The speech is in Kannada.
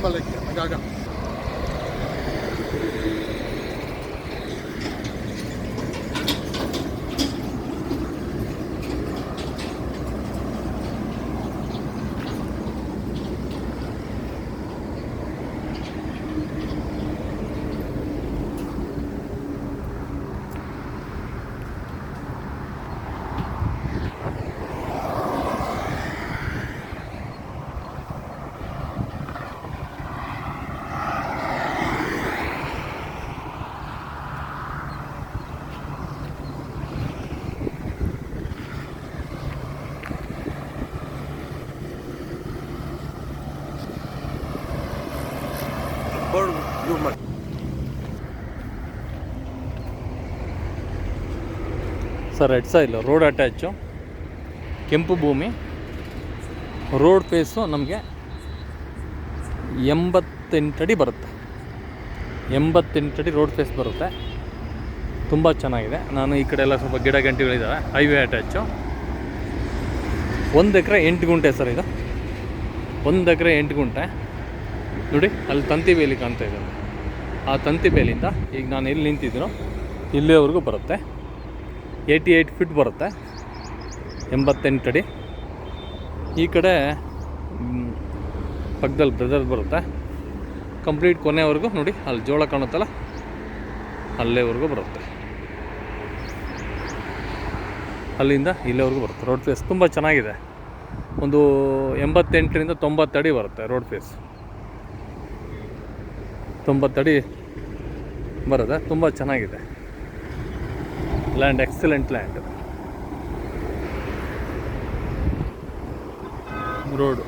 Malaki, Agaga. Sir red soil road attach, ಕೆಂಪು ಭೂಮಿ, ರೋಡ್ ಫೇಸು ನಮಗೆ 88 ಅಡಿ ಬರುತ್ತೆ. 88 ಅಡಿ ರೋಡ್ ಫೇಸ್ ಬರುತ್ತೆ. ತುಂಬ ಚೆನ್ನಾಗಿದೆ. ನಾನು ಈ ಕಡೆ ಎಲ್ಲ ಸ್ವಲ್ಪ ಗಿಡ ಗಂಟೆಗಳಿದ್ದಾವೆ. Highway attach. 1 ಎಕರೆ 8 ಗುಂಟೆ ಸರ್ ಇದು. 1 ಎಕರೆ 8 ಗುಂಟೆ. ನೋಡಿ ಅಲ್ಲಿ ತಂತಿ ಬೇಲಿ ಕಾಣ್ತಾ ಇದೆ. ಆ ತಂತಿ ಬೇಲಿಂದ ಈಗ ನಾನು ಎಲ್ಲಿ ನಿಂತಿದ್ದೀನೋ ಇಲ್ಲಿವರೆಗೂ ಬರುತ್ತೆ. 88 ಫೀಟ್ ಬರುತ್ತೆ. 88 ಅಡಿ. ಈ ಕಡೆ ಪಕ್ಕದಲ್ಲಿ ಬ್ರದರ್ ಬರುತ್ತೆ. ಕಂಪ್ಲೀಟ್ ಕೊನೆವರೆಗೂ ನೋಡಿ ಅಲ್ಲಿ ಜೋಳ ಕಾಣುತ್ತಲ್ಲ ಅಲ್ಲೇವರೆಗೂ ಬರುತ್ತೆ. ಅಲ್ಲಿಂದ ಇಲ್ಲಿವರೆಗೂ ಬರುತ್ತೆ. ರೋಡ್ ಫೇಸ್ ತುಂಬ ಚೆನ್ನಾಗಿದೆ. ಒಂದು 88ರಿಂದ 90 ಅಡಿ ಬರುತ್ತೆ ರೋಡ್ ಫೇಸ್. 90 ಅಡಿ ಬರುತ್ತೆ. ತುಂಬ ಚೆನ್ನಾಗಿದೆ ಲ್ಯಾಂಡ್. Excellent land. ರೋಡು